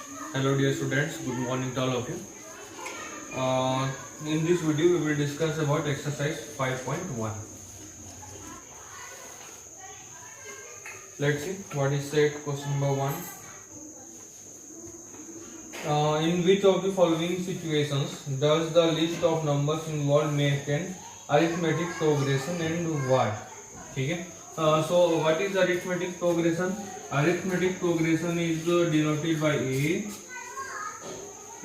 Hello dear students, good morning to all of you. In this video we will discuss about exercise 5.1. Let's see what is said. Question number 1. In which of the following situations does the list of numbers involved make an arithmetic progression and why? ठीक है. So what is arithmetic progression? Arithmetic progression is denoted by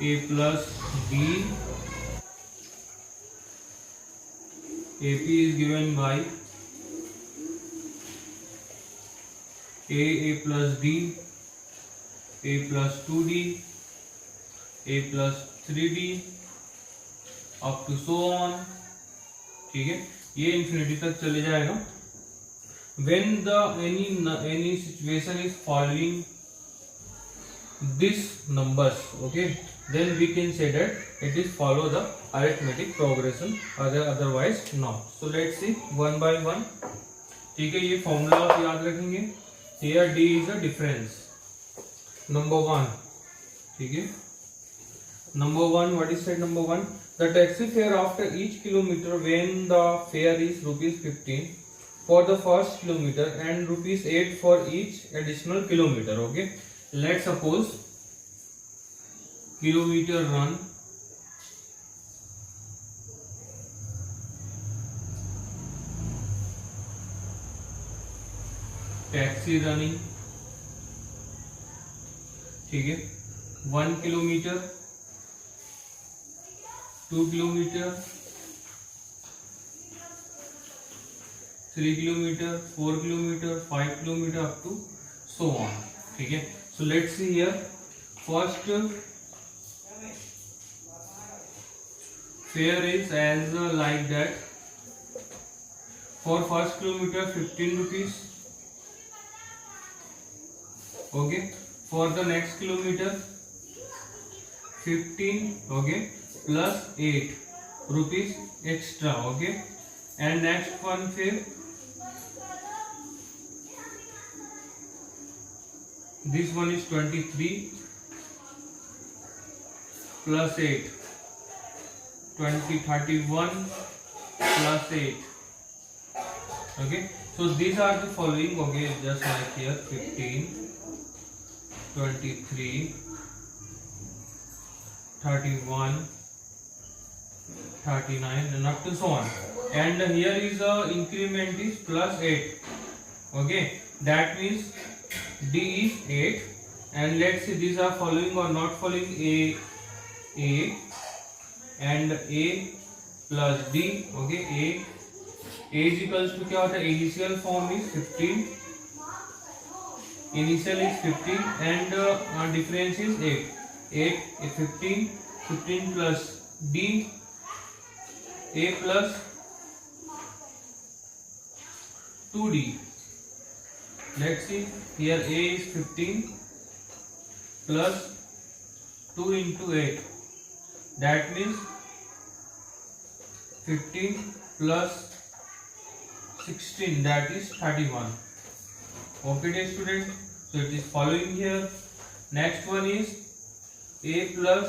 a plus b. AP is given by a plus d, a plus 2d, a plus 3d up to so on. ठीक है, ये infinity तक चले जाएगा. When the any situation is following these numbers, okay, then we can say that it is follow the arithmetic progression, otherwise not. So let's see one by one. ठीक है, ये formula आप याद रखेंगे. Here d is a difference. Number 1. ठीक है, number 1, what is said number 1? The taxi fare after each kilometer when the fare is rupees 15 for the first kilometer and rupees 8 for each additional kilometer. Okay, let's suppose kilometer run, taxi running, ठीक है, 1 kilometre, 2 kilometre, 3 kilometre, 4 kilometre, 5 kilometre up to so on. ठीक है, so let's see here. First fare is as like that. For first kilometer 15 rupees. Okay, for the next kilometer 15, okay, plus 8 rupees extra. Okay, and next one fare, this one is 23 plus 8, 31 plus 8. Okay, so these are the following. Okay, just like here 15, 23, 31, 39 and up to so on. And here is a increment is plus 8. Okay, that means d is 8. And let's see these are following or not following. A and a plus d. Okay, a is equals to क्या होता है, initial form is 15, initial is 15 and difference is 8 15 plus d, a plus 2d. Let's see here, a is 15 plus 2 into 8, that means 15 plus 16, that is 31. Okay dear student, so it is following here. Next one is a plus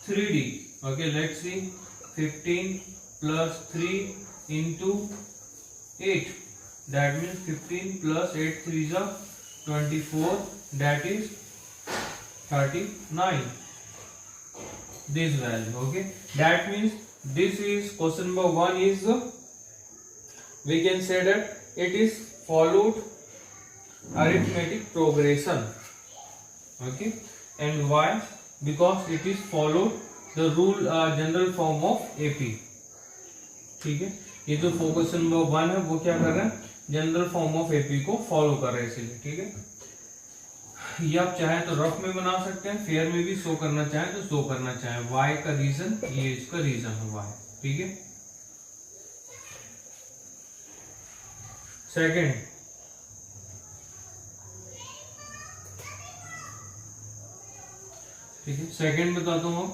3d. Okay, let's see, 15 plus 3 into 8, that means 15 plus 8 3 is 24, that is 39. This value. Okay, that means this is question number 1 is we can say that it is followed arithmetic progression. Okay, and why? Because it is followed the rule general form of AP. ठीक है, ये जो question number 1 है वो क्या कर रहा है, जनरल फॉर्म ऑफ AP को फॉलो कर रहे हैं इसलिए. ठीक है, ये आप चाहे तो रफ में बना सकते हैं, फेयर में भी शो करना चाहे तो शो करना चाहे. वाई का रीजन, ये इसका रीजन है वाई. ठीक है, सेकंड, ठीक है, सेकंड बताता हूं.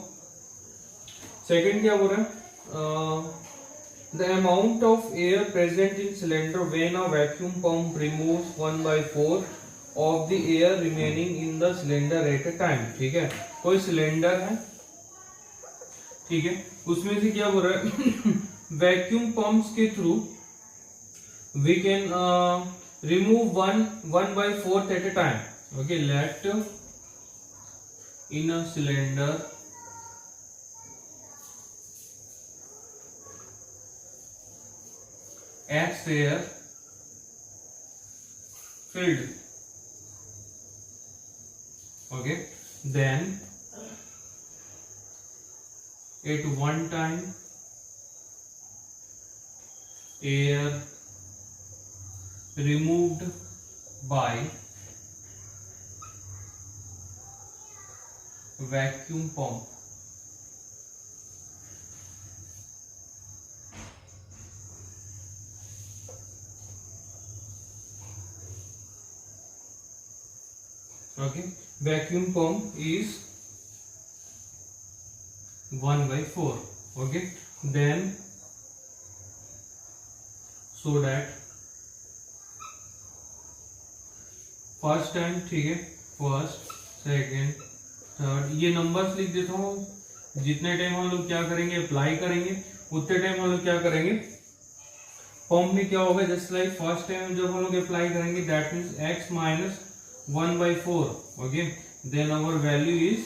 सेकंड क्या बोल रहे हैं, the amount of air present in cylinder when a vacuum pump removes 1/4 of the air remaining in the cylinder eight a time. ठीक है, कोई सिलेंडर है, ठीक है, उसमें से क्या बोल रहा है वैक्यूम पंप्स के through we can remove 1/4 at a time. Okay, let in a cylinder X air filled. Okay, then at one time air removed by vacuum pump okay, vacuum pump is 1/4. okay, then so that first time, ठीक है, first second third, ये numbers लिख देता हूँ। जितने time हम लोग क्या करेंगे, अप्लाई करेंगे, उतने टाइम हम लोग क्या करेंगे, पंप में क्या होगा, जस्ट लाइक फर्स्ट टाइम जब हम लोग अप्लाई करेंगे that means x minus 1/4। Okay, then our value is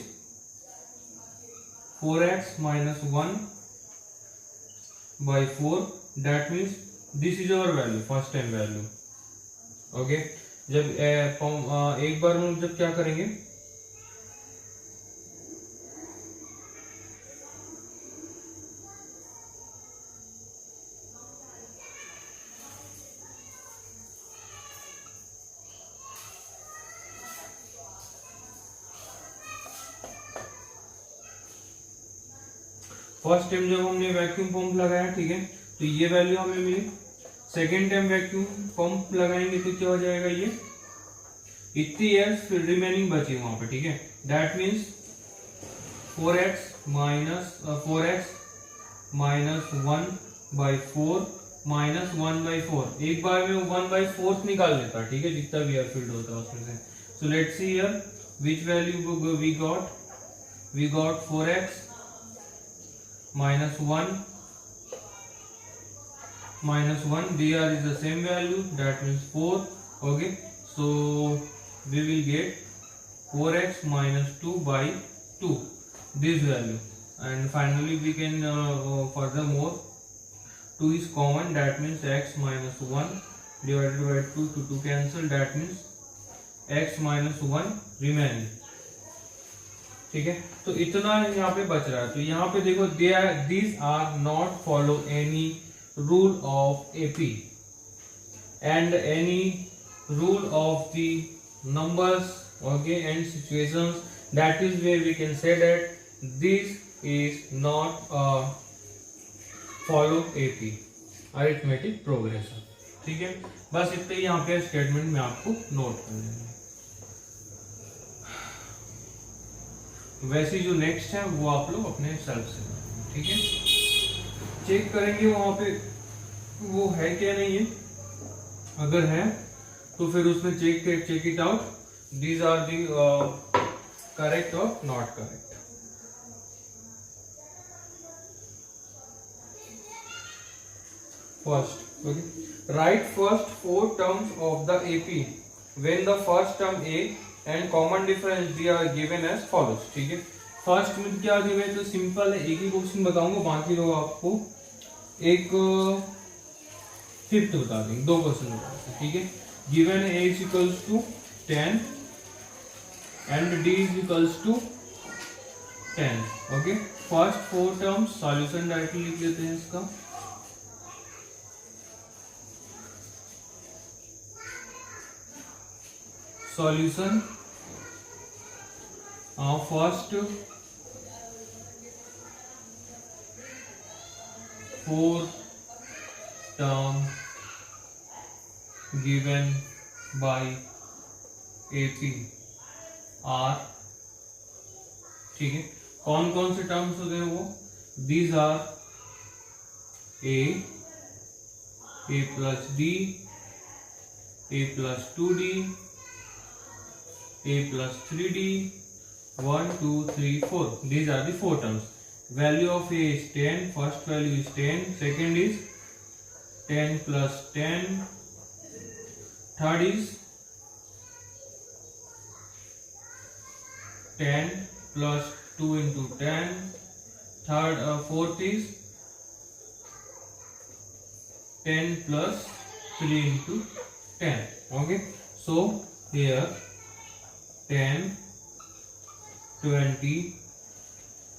4x minus 1/4, that means this is our value, first time value. Okay, जब एक बार हम जब क्या करेंगे, फर्स्ट टाइम जब हमने वैक्यूम पंप लगाया, ठीक है, तो ये वैल्यू हमें मिली। सेकेंड टाइम वैक्यूम पंप लगाएंगे तो क्या हो जाएगा, ये इतनी एयर रिमेनिंग बची वहां पे। ठीक है, that means 4x minus 1/4 minus 1/4, एक बार में 1/4 निकाल लेता। ठीक है, जितना भी एयर फील्ड होता है उसमें से। So let's see here which value we got 4x minus 1 there is the same value, that means 4. okay, so we will get 4x minus 2/2, this value, and finally we can furthermore 2 is common, that means x minus 1 divided by 2 to 2 cancel, that means x minus 1 remaining। ठीक है, तो इतना यहाँ पे बच रहा है। तो यहाँ पे देखो, these are not follow any rule of AP and any rule of the numbers, okay, and situations, that is where we can say that this is not follow AP, arithmetic progression। ठीक है, बस इतने यहाँ पे statement में आपको note कर लेना। वैसे जो नेक्स्ट है वो आप लोग अपने सेल्फ से, ठीक है, चेक करेंगे वहां पे वो है क्या नहीं है। अगर है तो फिर उसमें check it out, these are the correct और not correct. First, okay, right first 4 terms of the AP when the first term A and common difference D are given as follows. ठीक है, फर्स्ट में क्या given है, तो simple है, एक ही question बताऊंगा, बाकी लोग आपको एक फिफ्थ बता देंगे, 2 क्वेश्चन बता देंगे। ठीक है, गिवन है a equals to 10 and d equals to 10। Okay, first 4 terms solution directly लिख लेते हैं इसका। Solution first 4 term given by AP are, ठीक है, कौन कौन से टर्म्स होते हैं वो, these are a plus d, a plus 2d, a plus 3d, 1 2 3 4. These are the 4 terms. Value of a is 10. First value is 10. Second is 10 plus 10. Third is 10 plus 2 into 10. Fourth is 10 plus 3 into 10. Okay, so here 10, 20,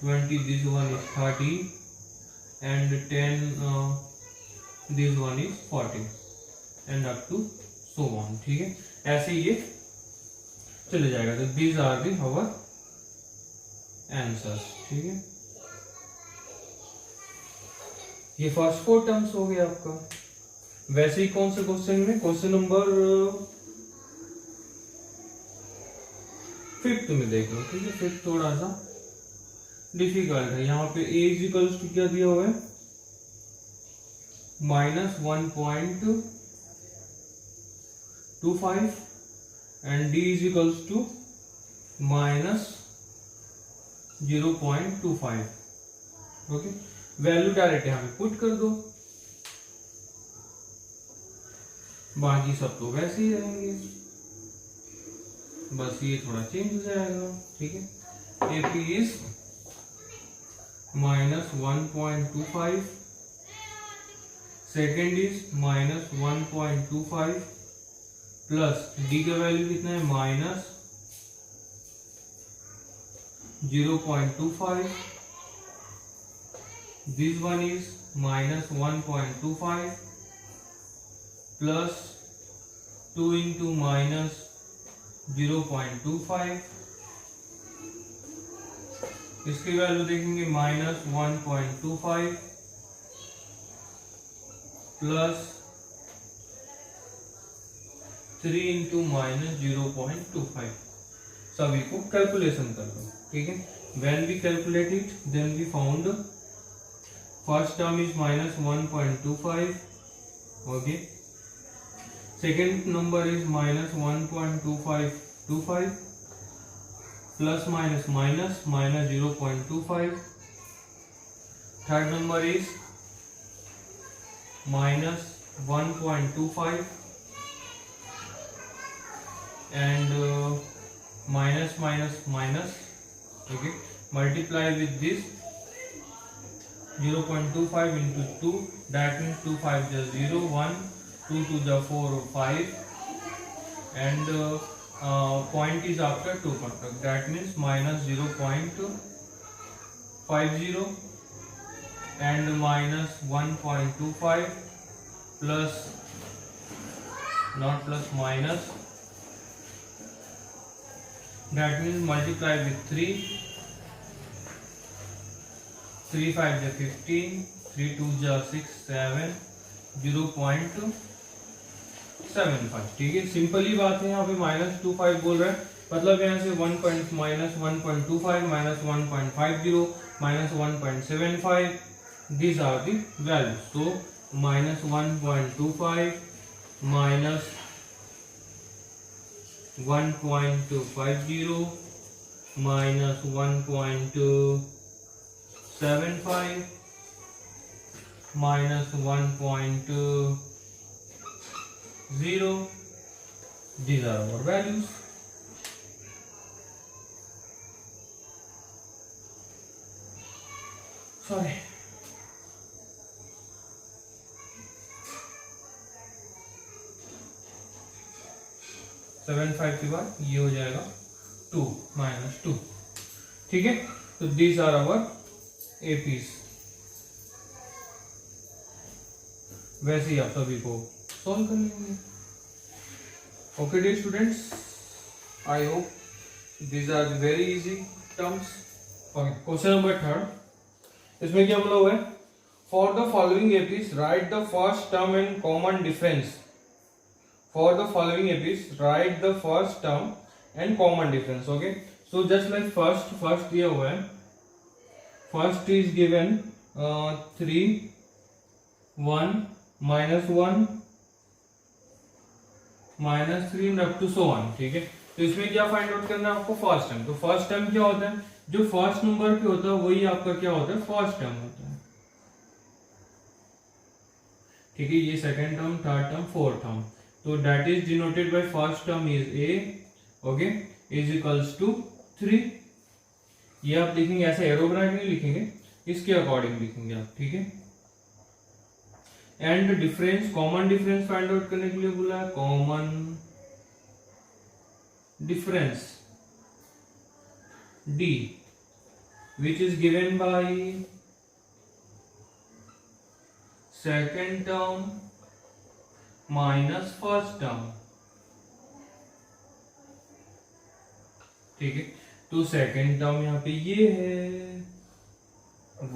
20, this one is 30, and 10, this one is 40, and up to so on. ठीक है, ऐसे ये चले जाएगा. तो these are the our answers. ठीक है, ये फर्स्ट 4 टर्म्स हो गया आपका. वैसे ही कौन से क्वेश्चन में, क्वेश्चन नंबर 5 में देख लो. ठीक है, 5 थोड़ा सा डिफिकल्ट है. यहाँ पे a इक्वल्स टू क्या दिया हुआ है, -1.25 and d is equals to -0.25. Okay, value direct यहाँ पे पुट कर दो, बाकी सब तो वैसे ही रहेंगे, बस ये थोड़ा चेंज हो जाएगा. ठीक है, AP is -1.25, second is -1.25 plus D का वैल्यू कितना है, -0.25. This one is -1.25 plus 2 into -0.25. इसकी वैल्यू देखेंगे -1.25 प्लस 3 into -0.25. सभी को कैलकुलेशन कर दो. ठीक है, when we calculate it, then we found first term is -1.25. okay, second number is -1.25 plus -0.25. third number is -1.25 and minus. Okay, multiply with this 0.25 into 2, that means 2 5 is 0, 1 2 2 the 4 5, and point is after 2 contact, that means -0.50 and -1.25 plus, not plus, minus, that means multiply with 3, 3 5 is 15, 3 2 is 6 7, 0.75. ठीक है, simple ही बात है. यहाँ पे -25 बोल रहा है, मतलब यहाँ से -1.25 -1.50 -1.75. these are the values. so -1.25 -1.50 -1.75 -1.0. these are our values. sorry, seven five के बाद ये हो जाएगा 2 -2. ठीक है, तो दीज आर आवर एपीज. वैसे ही आप सभी को सॉल्व कर लेंगे. Okay dear students, I hope these are very easy terms. Okay, question number 3. इसमें क्या बोला हुआ है, for the following APs write the first term and common difference. For the following APs, write the first term and common difference. Okay, so just like first दिया हुआ है, first is given 3 1 -1 -3 and up to so on. ठीक है, तो इसमें क्या find out करना है आपको, फर्स्ट टर्म। तो फर्स्ट टर्म क्या होता है, जो फर्स्ट नंबर पे होता है वही आपका क्या होता है, फर्स्ट टर्म होता है। ठीक है, ये second term, third term, fourth term. तो that is denoted by first term is A, okay, is equals to 3। ये आप लिखेंगे ऐसे, एरो बना के नहीं लिखेंगे, इसके अकॉर्डिंग लिखेंगे आप, ठीक है। And difference, common difference find out करने के लिए बोला है, common difference D which is given by second term minus first term. ठीक है, तो सेकेंड टर्म यहां पे ये है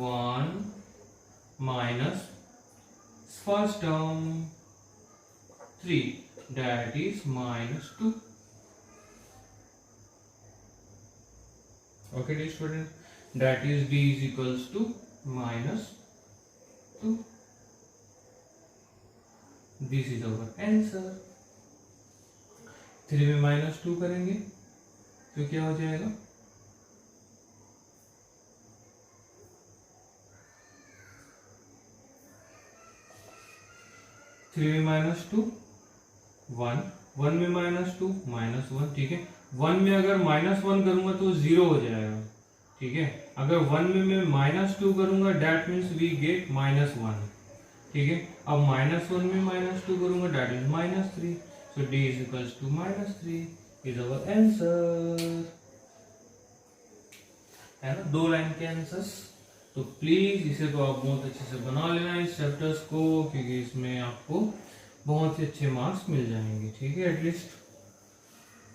1 minus first term 3, that is -2। Okay dear students, that is d is equals to -2. This is our answer। 3 में -2 करेंगे तो क्या हो जाएगा, थ्री में -2 1, 1 में -2 -1। ठीक है, 1 में अगर -1 करूंगा तो 0 हो जाएगा। ठीक है, अगर 1 में मैं -2 करूंगा दैट मीन्स वी गेट -1। ठीक है, अब -1 में -2 करूंगा दैट इज -3। सो d is equals to -3 is our answer. है ना, 2 लाइन के आंसर्स। तो प्लीज इसे तो आप बहुत अच्छे से बना लेना इस चैप्टर्स को, क्योंकि इसमें आपको बहुत ही अच्छे मार्क्स मिल जाएंगे। ठीक है, एटलीस्ट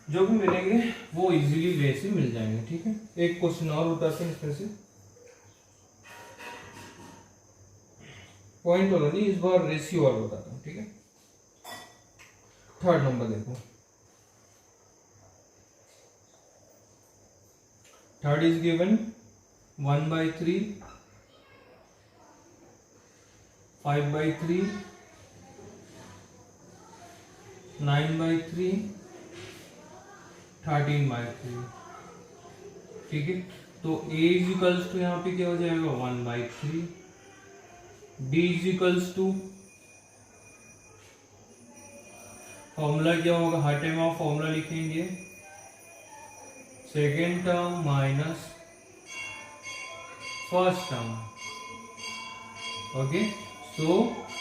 जो भी मिलेंगे वो इजीली वे से मिल जाएंगे। ठीक है, एक क्वेश्चन और बताते हैं इसमें से, पॉइंट वाला नहीं, इस बार रेशियो वाला बताता हूँ। ठीक है, थर्ड नंबर देखो, थर्ड इज गिवन 1/3, 5/3, 9/3, 13/3। ठीक है, तो a इज इक्वल्स टू यहाँ पे क्या हो जाएगा 1/3, d is equals to, formula क्या होगा, हर टाइम आप फॉर्मूला लिखेंगे, second term minus first term. Okay, so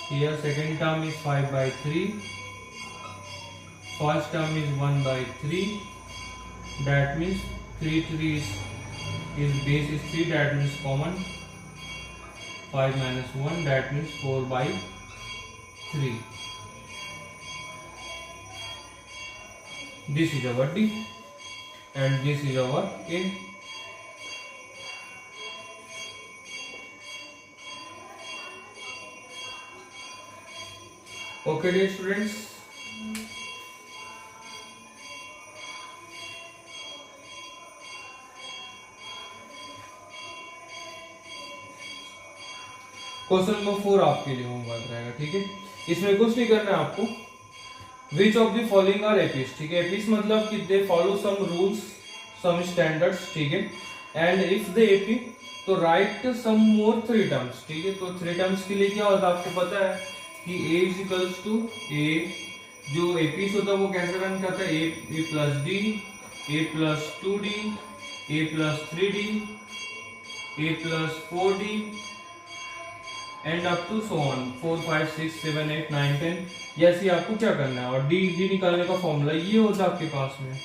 here second term is 5/3, first term is 1/3, that means 3 is base is 3, that means common, 5 minus 1 that means 4/3. This is our D and this is our A. Okay dear students, question number 4 आपके लिए homework रहेगा। ठीक है, इसमें कुछ नहीं करना है आपको, which of the following are APs. ठीक है, एपिस मतलब कि they follow some rules, some standards. ठीक है, एंड इफ द एपी तो राइट सम मोर 3 टर्म्स। ठीक है, तो 3 टर्म्स के लिए क्या होता है आपको पता है कि a is equals to a, जो एपीस होता है वो कैसे रन करता है, a plus d, a plus 2d, a plus 3d, a plus 4d and up to so on 4 5 6 7 8 9 10। ऐसे आपको क्या करना है, और डी निकालने का फॉर्मूला ये होता है आपके पास में,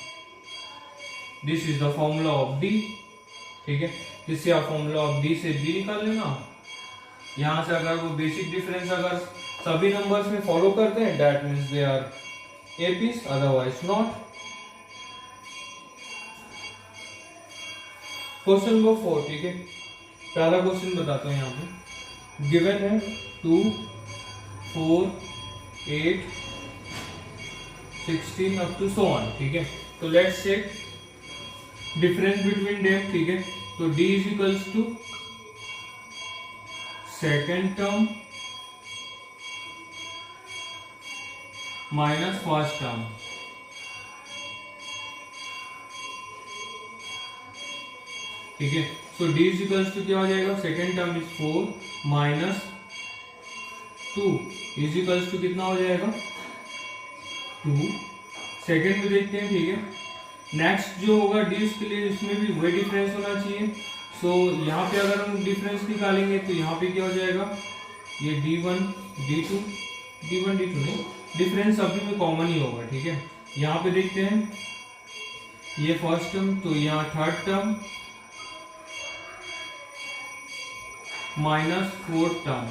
this is the formula of D. ठीक है, इससे आप फॉर्मूला ऑफ डी से डी निकाल लेना। यहां से अगर वो बेसिक डिफरेंस अगर सभी नंबर्स में फॉलो करते हैं that means they are APs, otherwise not. Question number 4। ठीक है, पहला क्वेश्चन बताता हूं, यहाँ पे गिवन है 2 4 8 16 अप टू सो ऑन। ठीक है, तो let's check difference between them. ठीक है, तो d is equals to second term minus first term. ठीक है। सो d इज इक्वल्स टू क्या हो जाएगा, second term is 4 minus 2 is equals to कितना हो जाएगा 2। सेकेंड में देखते हैं, ठीक है। नेक्स्ट जो होगा d के लिए इसमें भी वही डिफरेंस होना चाहिए। सो यहाँ पे अगर हम डिफरेंस निकालेंगे तो यहाँ पे क्या हो जाएगा, ये d1 d2 नहीं, डिफरेंस अभी में कॉमन ही होगा, ठीक है। यहाँ पे देखते हैं ये फर्स्ट टर्म, तो यहाँ third term minus fourth term,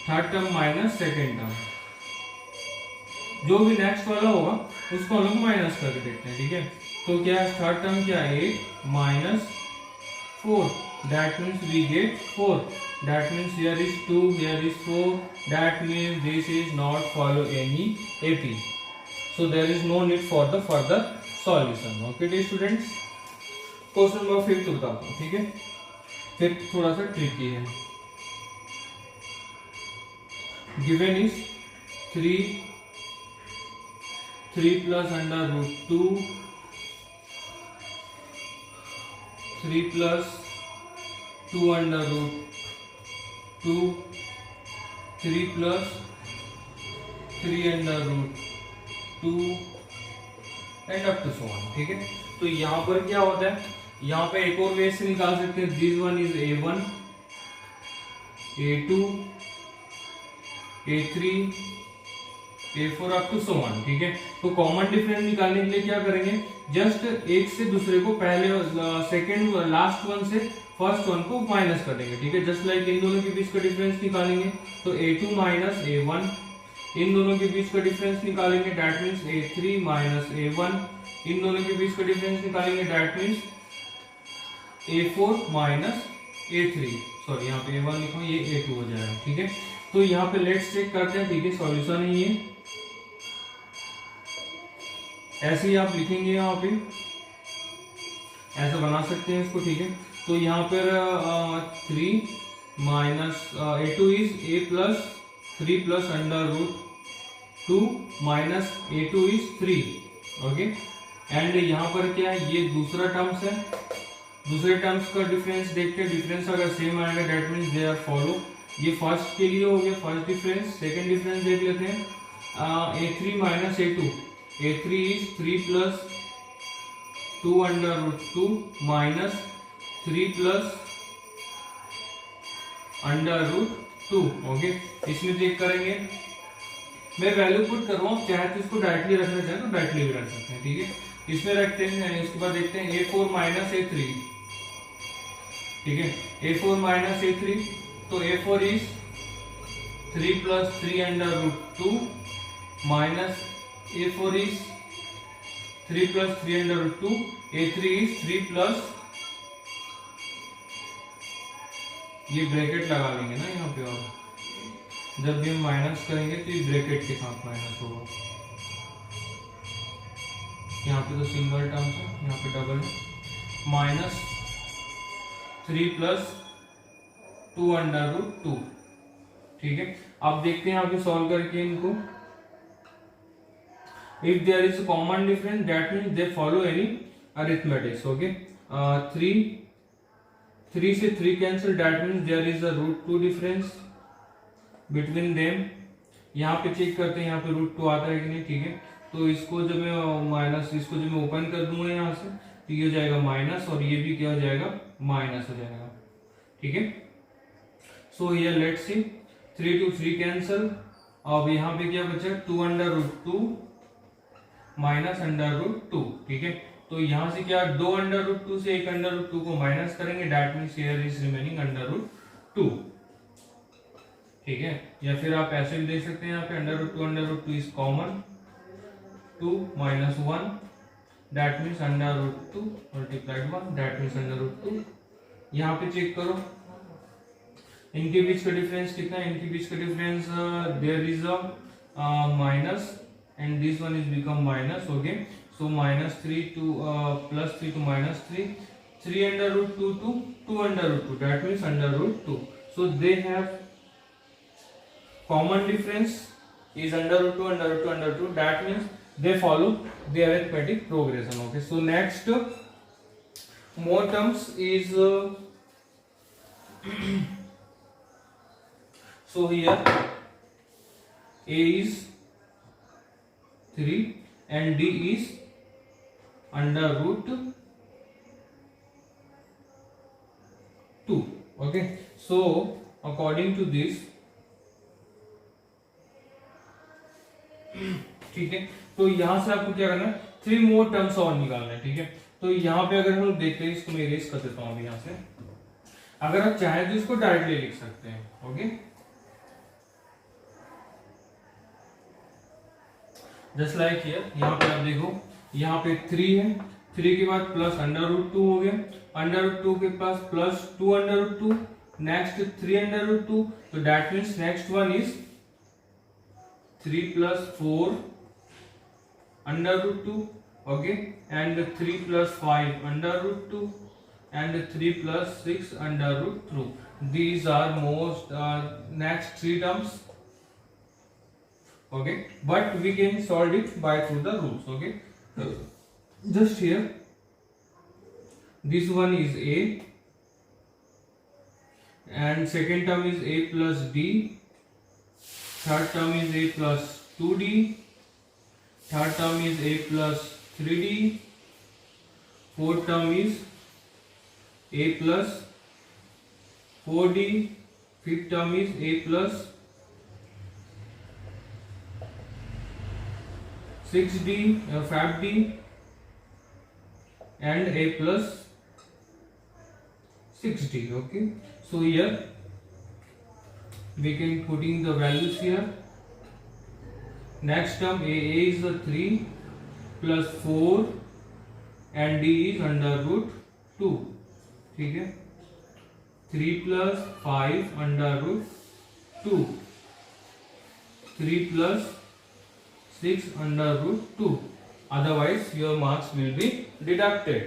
third term minus second term, जो भी नेक्स्ट वाला होगा उसको हम लोग माइनस करके देखते हैं, ठीक है। तो क्या है थर्ड टर्म, क्या है 8 minus 4, that means we get 4, that means here is 2, here is 4, that means this is not follow any AP, so there is no need for the further solution। okay dear students, question number 5 बताता हूँ, ठीक है। फिर थोड़ा सा tricky है। Given is 3 plus under root 2, 3 plus 2 under root 2, 3 plus 3 under root 2 and up to so on, ठीक है। तो यहाँ पर क्या होता है, यहाँ पे एक और वे से निकाल सकते हैं, this one is a1 a2 a3 a4 up to so on, ठीक है। तो कॉमन डिफरेंस निकालने के लिए क्या करेंगे, जस्ट एक से दूसरे को पहले सेकंड लास्ट वन से फर्स्ट वन को माइनस कर देंगे, ठीक है। जस्ट लाइक इन दोनों के बीच का डिफरेंस निकालेंगे तो a2 माइनस a1, इन दोनों के बीच का डिफरेंस निकालेंगे that means a3 minus a1, इन दोनों के बीच का डिफरेंस निकालेंगे that means a4 minus a3, sorry यहाँ पे a1 लिखो, ये a2 हो जाएगा, ठीक है। तो यहाँ पे लेट्स चेक करते हैं, ठीक है। सॉल्यूशन है ये, ऐसे ही आप लिखेंगे, यहाँ पे ऐसा बना सकते हैं इसको, ठीक है। तो यहाँ पर 3 minus a2 is a plus 3 plus under root 2 minus a2 is 3, okay. And यहाँ पर क्या है, ये दूसरा टर्म्स है, दूसरे टर्म्स का डिफरेंस देखते हैं। डिफरेंस अगर सेम आएगा that means they are follow. ये फर्स्ट के लिए हो गया फर्स्ट डिफरेंस। सेकंड डिफरेंस देख लेते हैं, a3 minus a2, a3 is 3 plus 2 under root 2 minus 3 plus under root 2, okay. इसमें चेक करेंगे, मैं वैल्यू पुट कर रहा हूँ, चाहे तो इसको डायरेक्टली रखना चाहे तो डायरेक्टली भी रख सकते हैं, ठीक है। इसमें रखते हैं, इसके बाद देखते हैं a4 माइनस a3, ठीक है। a4 माइनस a3, तो a4 is 3 plus 3 under root 2 minus a4 is 3 plus 3 under root 2, a3 is 3 plus, ये ब्रैकेट लगा लेंगे ना यहाँ पे, और जब भी हम माइनस करेंगे तो ये ब्रैकेट के साथ माइनस होगा। यहाँ पे तो सिंगल टर्म्स है, यहाँ पे डबल है, माइनस 3 प्लस 2 अंडर रूट 2, ठीक है। अब देखते हैं यहाँ पे सॉल्व करके इनको। If there is common difference that means they follow any arithmetics, okay. 3 से 3 cancel, that means there is a root 2 difference between them. यहाँ पे चेक करते हैं यहाँ पे रूट 2 आता है कि नहीं, ठीक है। तो इसको जब मैं माइनस, इसको जब मैं ओपन कर दूंगा यहाँ से तो ये हो जाएगा माइनस, और ये भी क्या हो जाएगा, माइनस हो जाएगा, ठीक है। So here let's see 3 to 3 cancel. अब यहाँ पे क्या बचा, 2 under root 2 minus under root 2, ठीक है। तो यहाँ से क्या, 2 अंडर रूट 2 से 1 अंडर रूट 2 को माइनस करेंगे, that means here is remaining under root 2, ठीक है। या फिर आप ऐसे भी देख सकते हैं, यहाँ पे under root 2 is common, 2 minus 1 that means under root 2 multiplied 1 that means under root 2। यहाँ पे चेक करो इनके बीच का डिफरेंस कितना है, इनके बीच का difference there is a minus and this one is become minus, okay. So minus 3 to plus 3 to minus 3, 3 under root 2 to 2 under root 2 that means under root 2। So they have common difference is under root 2 under root 2 under root 2, that means they follow the arithmetic progression. Okay, so next more terms is so here a is 3 and d is under root 2. Okay, so according to this, ठीक है, तो यहां से आपको क्या करना है, 3 मोर terms और निकालना है. ठीक है, तो यहाँ पे अगर हम देखते हैं, इसको मैं इरेज कर देता हूँ अभी यहाँ से. अगर आप चाहें तो इसको डायरेक्टली लिख सकते हैं. ओके, जस्ट लाइक हियर, यहाँ पे आप देखो, यहाँ पे 3 है, 3 के बाद प्लस अंडर रूट 2 हो गया, अंडर रूट 2 के पास प्लस 2 अंडर रूट 2, नेक्स्ट 3 अंडर रूट 2, तो that means next one is 3 plus 4 under root 2, okay, and 3 plus 5 under root 2, and 3 plus 6 under root 2. These are most next 3 terms. Okay, but we can solve it by through the rules. Okay, just here, this one is a, and second term is a plus d. Third term is a plus 2d, third term is a plus 3d, fourth term is a plus 4d, fifth term is a plus 6d, 5d, and a plus 6d. Okay, so here we can putting the values here. Next term a is 3 plus 4 and d is under root 2. ठीक है, 3 plus 5 under root 2, 3 plus 6 under root 2. Otherwise your marks will be deducted.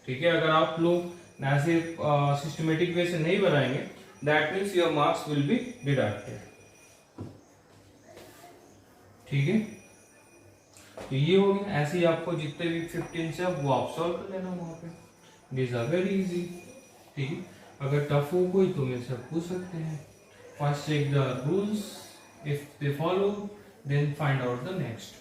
ठीक है, अगर आप लोग ऐसे systematic way से नहीं बनाएंगे, that means your marks will be deducted. ठीक है, तो ये हो गया. ऐसे ही आपको जितने भी 15 से वो आप सॉल्व कर लेना वहां पे. These are very easy. ठीक है, अगर टफ हो कोई तो मेरे से पूछ सकते हैं. First check the rules, if they follow then find out the next.